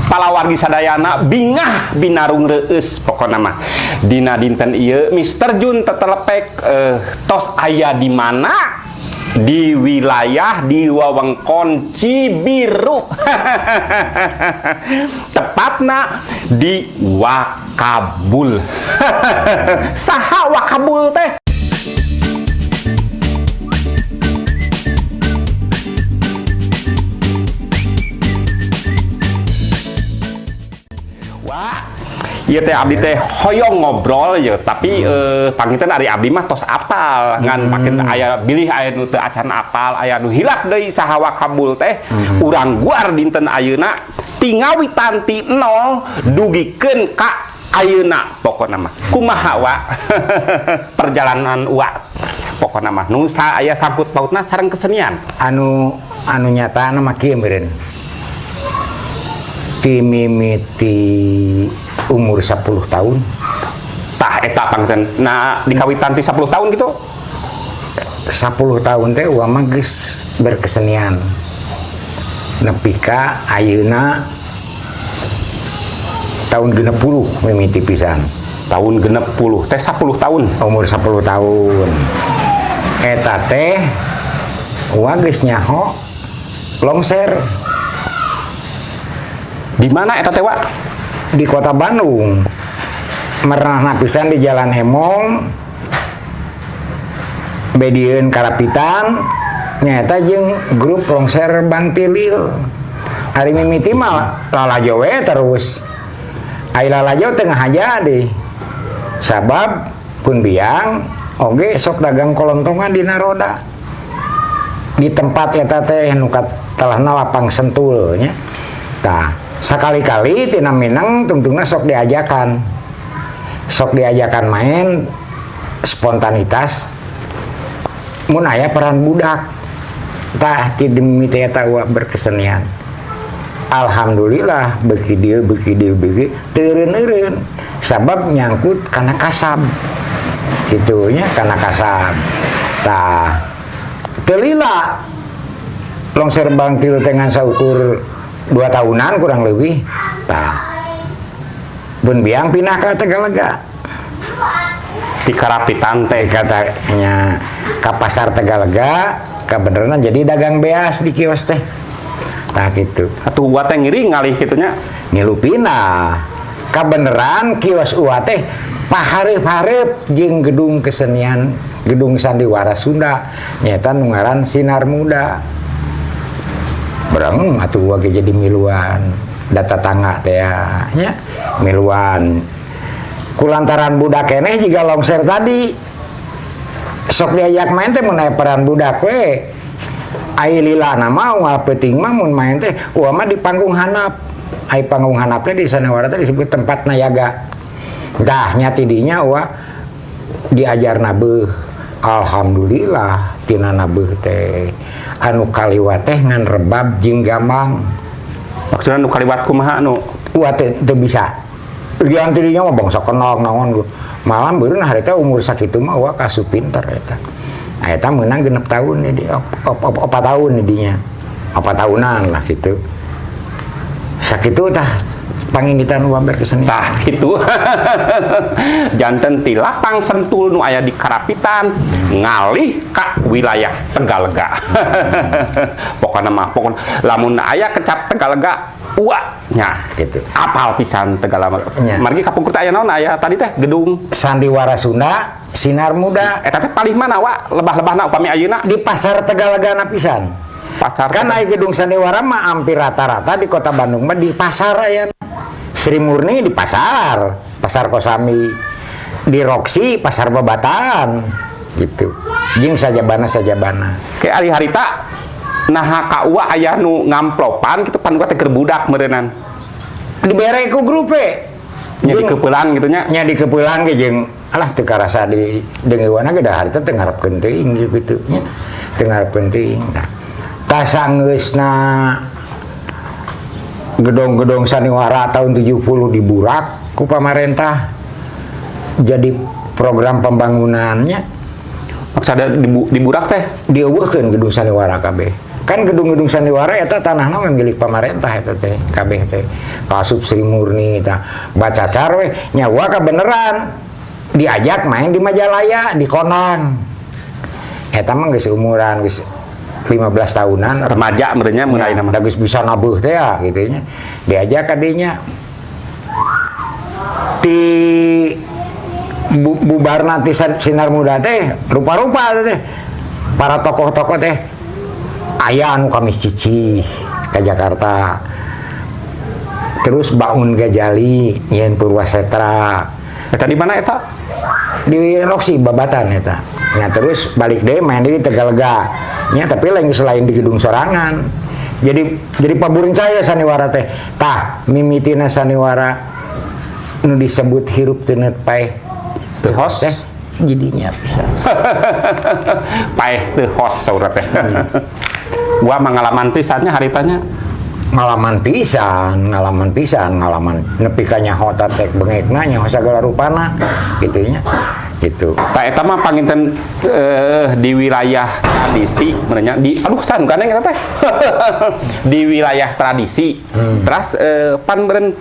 palawargi sadayana bingah binarung reus pokokna mah dina dinten ieu Mr. Jun tetelepek tos aya di mana di wilayah di wewengkon Cibiru tepatna di Wakabul. Saha Wakabul teh? Iya teh abdi teh hoyong ngobrol ya tapi panginten ari abdi mah tos apal ngan makin aya bilih aya nu teu acan apal aya nu hilap deui saha Wakabul teh urang guar dinten ayeuna tingawitan ti nol dugikeun ka ayeuna pokona mah kumaha wa perjalanan wa pokona mah nu aya sangkut pautna sareng kesenian anu nyatana mah kieu meureun mimiti umur 10 tahun tah eta pangten nah dikawitan ti 10 tahun gitu 10 tahun teh urang mah geus berkesenian nepi ka ayeuna tahun 60 mimiti pisan tahun 60 teh 10 tahun umur 10 tahun eta teh urang geus nyaho longser di mana eta teh wa di kota Bandung merenah pisan di Jalan Hemong bedieun Karapitan nyata jeung grup longser Bantilil hari mimiti mah lalajo we terus ai lalajo tengah aja deh sabab pun biang oge sok dagang kolontongan dina roda di tempat eta teh nu katelahna lapang Sentul nya tah sakali-kali tina Minang tungtungna sok diajakan main spontanitas mun aya peran budak tah ti demi teh eta berkesenian alhamdulillah beuki dieu teureun-eureun sabab nyangkut kana kasab kitu nya kana kasab tah teu lila longser Bantil dengan saukur 2 tahunan kurang lebih tah pun biang pindah ke Tegalega di Karapitan teh katanya ke pasar Tegalega kebeneran jadi dagang beas di kios teh tah gitu atuh wa teh ngiri ngalih kitunya ngilu pindah kebeneran kios ua teh pahareup-hareup jeung gedung kesenian gedung sandiwara Sunda nyata nu ngaran Sinar Muda berang atuh wage jadi miluan data tangga teh nya miluan kulantaran budak keneh jiga longser tadi sok diajak main teh mun aya peran budak we ai lilana mah moal peuting mah mun main teh mah di panggung hanap ai panggung hanap teh di sanawara teh disebut tempat nayaga tah nya tidinya diajarna beuh alhamdulillah tina beuh teh anu kaliwat teh ngan rebab jeung gambang maksudna nu kaliwat kumaha anu wa teh teu bisa lian tidinya mah bangsa kenal naon malam beureun hari teh umur sakitu mah wa kasu pinter eta meunang 6 tahun di 4 tahun dinya 4 tahunan lah gitu sakitu tah pangingitan wa berkesenian tah kitu janten ti lapang Sentul nu aya di Karapitan ngalih ka wilayah Tegalega pokona mah lamun aya kecap Tegalega nya gitu apal pisan Tegalega margi kapungkur teh aya naon aya tadi teh gedung sandiwara Sunda Sinar Muda eta teh paling mana wa lebah-lebahna upami ayeuna di pasar Tegalega pisan pasar kan aya gedung sandiwara mah hampir rata-rata di kota Bandung mah di pasar aya Sri Murni di pasar Kosami di Roxy pasar Babatan gitu jeung sajabana ke ari harita nah kaua aya nu ngamplopan kitu pan gua teh keur budak meureunnan dibere ku grup nya dikeupelang gitu nya dikeupelang ge jeung alah teu karasa di deungeunna ge da harita teu ngarepkeun teuing gitu nya teu ngarepkeun teuing tah sangeusna gedung-gedung sandiwara tahun 70 diburak ku pamarentah jadi program pembangunannya maksudnya diburak teh dieuweuhkeun gedung sandiwara kabeh kan gedung-gedung sandiwara eta tanahna milik pemerintah eta teh kabeh teh Kasup Sri Murni tah bacacar we nyawa kebeneran diajak main di Majalaya di Konang eta mah geus umuran geus 15 tahunan remaja merenya mulai nama da geus bisa nabuh teh ya gitu nya diajak kadinya di bubar nanti Sinar Muda teh rupa-rupa teh para tokoh-tokoh teh aya anu Kamis Cici ke Jakarta terus Baun Gajali Yen Purwasetra eta di mana eta di Roksi Babatan eta nya terus balik deh main di Tegalega nya tapi lain selain di gedung sorangan jadi paburin saya sandiwara teh tah mimitina sandiwara nu disebut hirup teu neut paeh teu hos teh jadinya bisa paeh teu hos saura teh gua mengalaman pisannya haritanya ngalaman pisan nepi ka nyaho tek bengekna nyaho sagala rupana gitunya gitu. Tak eta mah panginten di wilayah tradisi merenya di aduh san kan eta teh di wilayah tradisi terus pan beren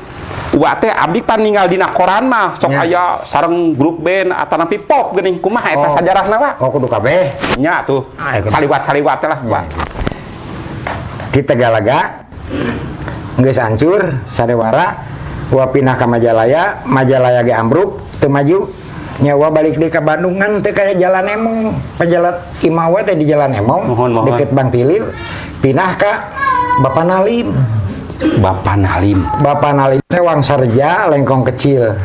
wa teh abdi pan ninggal dina koran mah sok aya sareng grup band atanapi pop geuning kumaha eta sajarahna wa kudu kabeh nya tuh saliwat-saliwat lah wa di Tegalaga geus hancur sandiwara wa pindah ka Majalaya ge ambruk teu maju nyawa balik di ke Bandungan teh kayak Jalan Emong penjalan Imawa teh di Jalan Emong deket Bang Tilil pindah ke Bapak Nalim teh Wangsarja Lengkong Kecil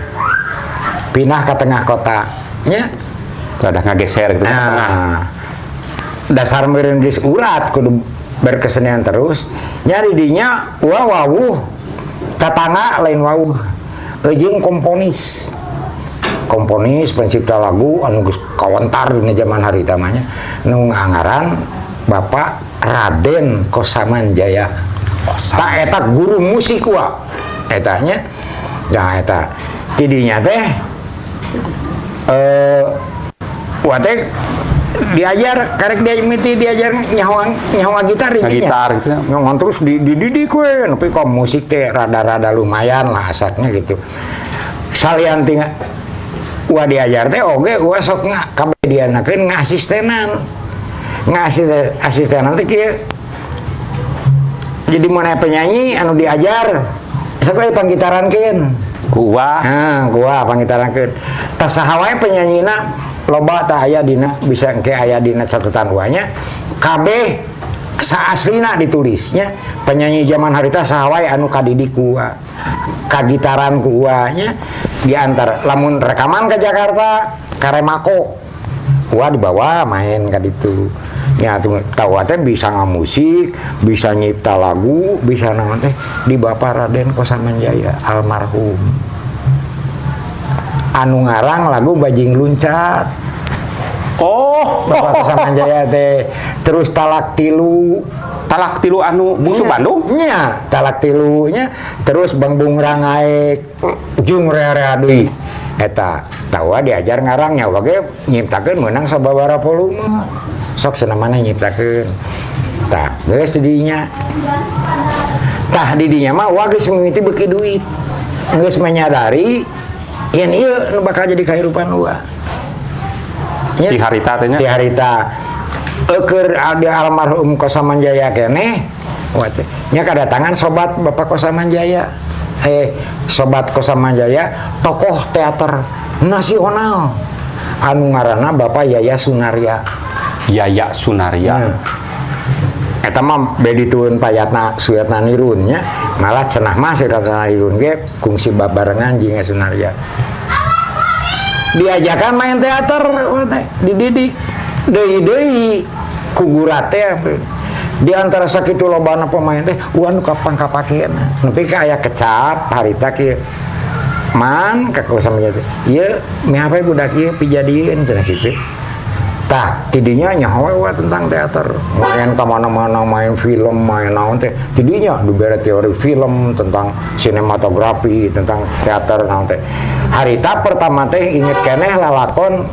pindah ke tengah kota nya rada ngageser gitu nah dasar meureun geus urat kudu berkesenian terus nyari dinya wawuh tatangga lain wawuh jeung komponis pencipta lagu anu geus kawentar dina zaman hari tamanya nu ngaran Bapak Raden Kosamanjaya tak eta guru musik wa etanya nah eta tidinya teh wa teh diajar karek dia miti diajar nyawa gitar gitu nyawa terus dididik we nepi ka musik teh rada-rada lumayan lah asatnya gitu salian tinggal wa diajar teh oge wa sok kabedianakeun ngasistenan teh kieu jadi mana penyanyi anu diajar sok panggitarankeun gua panggitarankeun tah saha wae penyanyina loba tah aya dina bisa engke aya dina catatan uanya kabeh saaslina ditulisnya penyanyi zaman harita saha wae anu kadidik ku kagitaran ku uanya di antara lamun rekaman ke Jakarta Karemako dibawa main ka ditu nya tahu teh bisa ngamusik bisa nyipta lagu bisa naon teh di Bapak Raden Kosamanjaya almarhum anu ngarang lagu Bajing Luncat Bapak Kosamanjaya teh terus talak tilu anu Bungsu Bandung nya talak tilunya terus Bang Bungrang Aek jeung rea-rea deui eta tahu diajar ngarangnya oge nyiptakeun meunang sababaraha volume sok senamana nyiptakeun tah geus didinya tah didinya mah wa geus mimiti beuki duit geus menyadari yen ieu nu bakal jadi kahirupan wa di harita teh nya di harita keur ada almarhum Kosamanjaya keneh nya kadatangan sobat Bapak Kosamanjaya sobat Kosamanjaya tokoh teater nasional anu ngaranna Bapak Yaya Sunaria eta mah beditueun payatna suetna nirun nya malah cenah mah suetna nirun ge kungsi babarengan jeung Sunaria diajakan main teater dididik deui ku gurat teh di antara sakitu lobana pemain teh anu kapan kapakeun nepi ka aya kecap harita kieu man ka Kosamanjaya teh ieu mihape budak ieu pijadieun cenah kitu tah tidinya nyaho tentang teater main ka mana-mana main film main naon teh tidinya dibere teori film tentang sinematografi tentang teater naon teh harita pertama teh inget keneh lalakon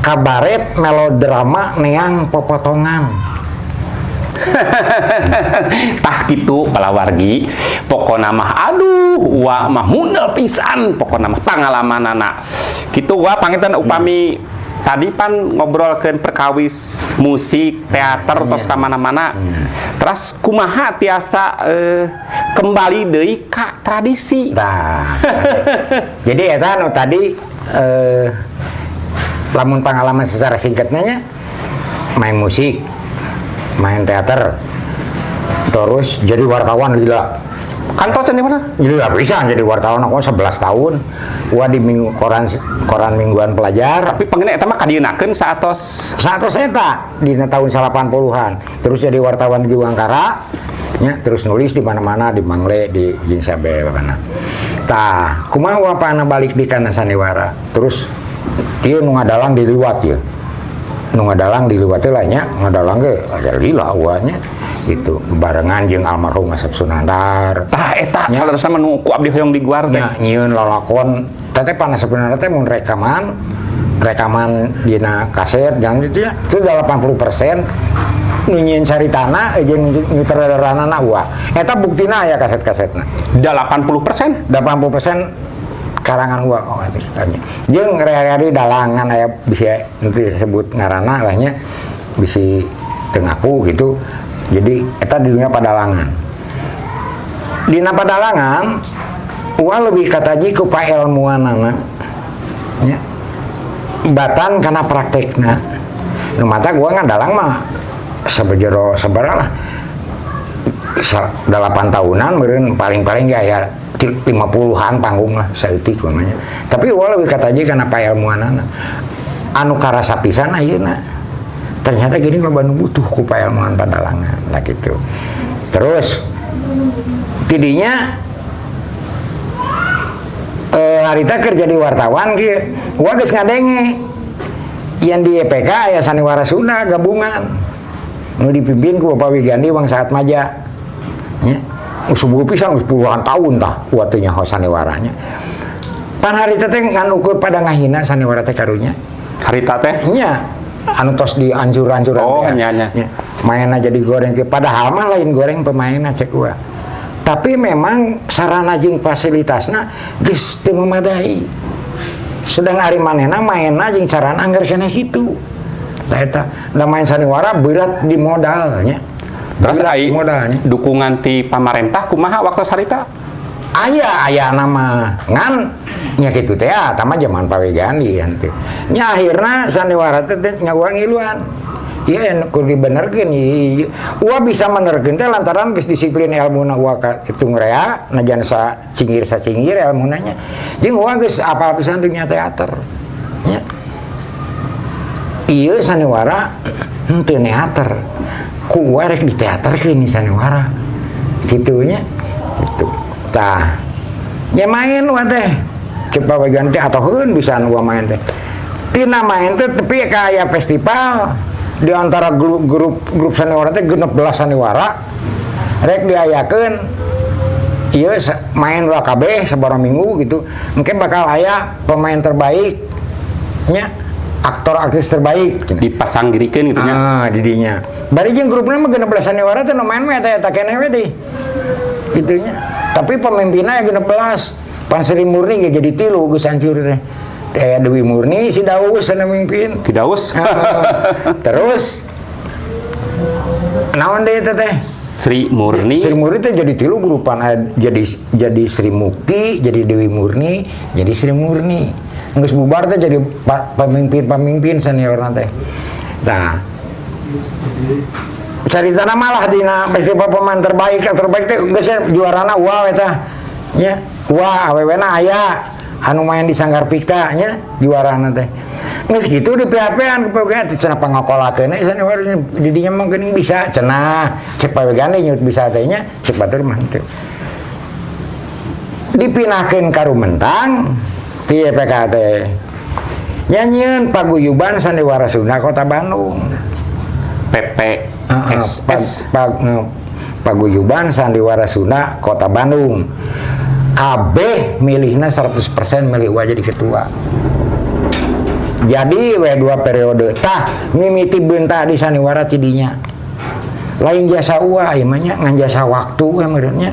kabaret melodrama Neang Popotongan Tah gitu palawargi pokona mah aduh wa mah mundel pisan pokona mah pangalamanana kitu wa pangitan upami tadi pan ngobrolkeun perkawis musik teater tos ka mana-mana terus kumaha tiasa kembali deui ka tradisi Nah, jadi eta anu tadi lamun pengalaman secara singkatnya nya, main musik, main teater, terus jadi wartawan gila. kantos di mana? Jadi gak bisa jadi wartawan aku 11 tahun. Gua di koran mingguan pelajar. Tapi pengen eta mah kadienakeun saatos Eta di tahun 80-an. Terus jadi wartawan di Wangkara. Ya, terus nulis di mana-mana di Mangle di Jingsabe mana. Tah, kumaha apana balik di kana sandiwara. Terus ieu nu ngadalang diliwat ya. Nu ngadalang diliwat teh lah nya, ngadalang ge lila uanya gitu. Barengan jeung almarhum Asep Sunandar. tah eta salerosna nu ku abdi hoyong di guar teh Nya nyieun lalakon teh panas sebenarnya teh mun rekaman dina kaset jangan gitu ya. Itu 80% nu nyieun caritana jeung nyutradarana wa. Eta buktina aya kaset-kasetna. 80%? 80% karangan gua ceritanya. Jeung reari dalangan aya bisa nanti disebut ngaranna lah nya bisi teu ngaku gitu. Jadi eta di dunia padalangan. Dina padalangan gua lebih kataji ku pailmuanana nya. Batan kana praktekna. Nu mata gua ngadalang mah sabejero sabaralah 8 tahunan meureun paling-paling ya 50-an panggung lah saeutik namanya. Tapi gua lebih kataji kana pailmuanana. Anu karasa pisan ayeuna. Ternyata gini lo Bandung butuh ku pailmuan padalangan lah gitu. Terus tidinya harita kerja di wartawan kieu. Gua geus ngadenge yang di EPK aya Sandiwara Sunda gabungan. Nu dipimpin ku Bapak Wigandi Wang Saat Maja. Nya, subuh pisan puluhan tahun tah kuat teh nyaho sandiwaranya. Pan harita teh ngan ukur pada ngahina sandiwara teh karunya. Harita teh? Nya, anu tos di anjur-anjuran nya. Mainna jadi goreng ke padahal mah lain goreng pemainna cek gua. Tapi memang sarana jeung fasilitasna geus teu memadai. Sedang ari manehna mainna jeung sarana anggar keneh kitu. Tah eta da main sandiwara berat di modalnya. Terus ai modalnya dukungan ti pamarentah kumaha waktu sarita? Aya nama ngan nya kitu teh eta mah zaman pawegandi henteu. Nya akhirna sandiwara teh nyawa ngiluan. Iya kudu dibenerkeun ieu. Ua bisa menerkeun teh lantaran geus disiplin ilmuna ua ka kitu ngrea najan cingir ilmuna nya. Jeung ua geus apal pisan dunia teater. Nya. Ieu sandiwara henteu neater. Ku ua rek di teaterkeun ni sandiwara. Kitu nya. Gitu. Tah. Nya main ua teh. Cepa ganti atoheun bisa ua main teh. Tina main teh tapi kayak festival. Di antara grup sandiwara teh 16 sandiwara rek diayakeun ieu main dua kabeh sabaraha minggu gitu mungkin bakal aya pemain terbaik nya aktor aktris terbaik dipasang dirikeun gitu nya. Didinya bari jeung grupna mah 16 sandiwara teh nu main mah eta keneh we deui kitu nya tapi pemimpinna ya 16 Pan Sri Murni jadi 3 geus hancur teh kayak Dewi Murni, si Daus yang memimpin. Si Daus. Terus naon deh teh? Sri Murni. Sri Murni teh jadi 3 grupan jadi Sri Mukti, jadi Dewi Murni, jadi Sri Murni. Geus bubar teh jadi pemimpin senior teh. Nah. Caritana malah dina festival pemain terbaik teh geus juarana UA eta. Nya, UA awewena aya anu main di Sanggar Pikta nya juarana teh. Geus kitu di PHP-an kepegan cenah pangokolakeun sandiwara di dinya mah geuning bisa cenah cek pawegane nyut bisa teh nya cek batur mah teu. Dipinahkeun ka Rumentang ti EPK teh. Nyanyieun paguyuban sandiwara Sunda Kota Bandung. PPSS paguyuban sandiwara Sunda Kota Bandung. AB milihna 100% milih gua jadi ketua. Jadi we 2 periode tah mimiti beunta di sandiwara tidinya. lain jasa uah imanya ngan jasa waktu ya menurutnya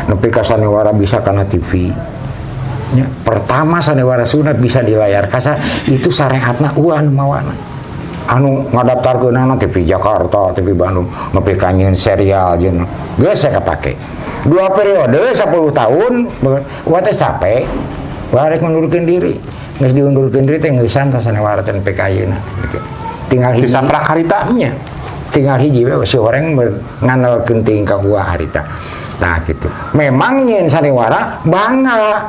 nepi ka sanewara bisa karena TV nya pertama sanewara sunat bisa di layar kaca itu syariatna uah nu mawana anu ngadaptarkeun anak TV Jakarta TV Bandung nepi ka nyieun serial jeung geus kapake 2 periode 10 tahun uah teh capek barek ngundurkeun diri geus diundurkeun diri teh ngeusan ta sanewara teh nepi ka ayeuna gitu. Tinggal hiji bisa prakarita nya tinggal hiji we si orang ngandalkeun teuing ka uah harita nah gitu memang nyeun sanewara bangga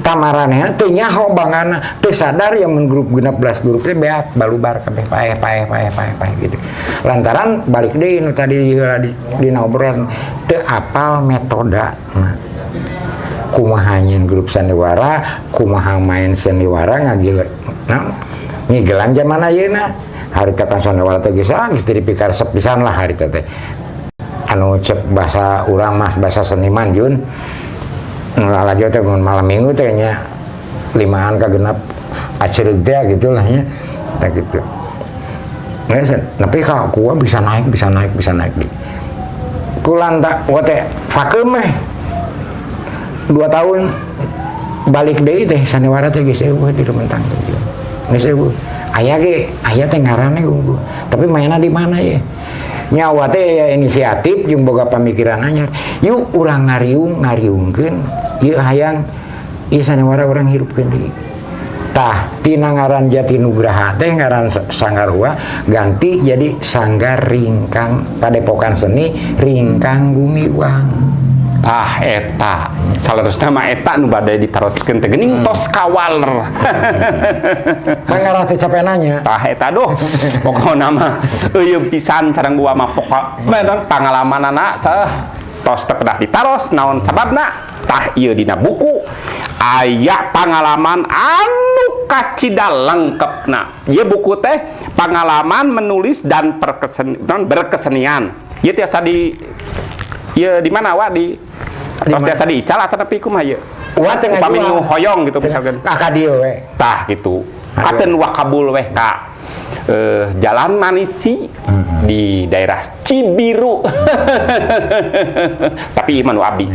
kamaranena teu nyaho bangana teu sadar yang men grup 16 grup teh beak balubar kabeh paeh gitu lantaran balik deui nu tadi dina obrolan teu apal metoda nah kumaha nyeun grup sanewara kumaha main sanewara ngagil nah ngigelan zaman ayeuna harita kan sanewara teh geus dipikar resep pisan lah harita teh anu cek bahasa urang mah bahasa seniman Jun lalajo teh malam minggu teh nya 5an ka genep acereug teh gitulah nya teh gitu geus nepi ka kuah bisa naik di kulanta wa teh vakeum meh 2 tahun balik deui teh sanewara teh geus eueuh di Rumentang teh geus eueuh aya teh ngaranna unggul tapi mainnya di mana ya nyawa teh ya inisiatif jeung boga pamikiran anyar yuk urang ngariungkeun ieu hayang ieu sanewara urang hirupkeun deui tah tina ngaran Jatinugraha teh ngaran Sanggarua ganti jadi Sanggar Ringkang Padepokan Seni Ringkang Gumiwang tah eta salerusna mah eta nu bade ditaroskeun teh geuning tos kawaler mangara teh capek nanya tah eta doh pokona mah eueuh pisan sareng gua mah pokok memang pangalamanana seuh tos teu kedah ditaros naon sababna tah ieu dina buku aya pangalaman anu kacida lengkepna ieu buku teh pengalaman menulis dan berkesenian ieu tiasa di ieu di mana wa di tos tiasa diical atau nepi kumaha ieu wa teh upami nu hoyong gitu misalkan ka dieu we tah gitu katen wakabul weh ka Jalan Manisi di daerah Cibiru tapi iman abdi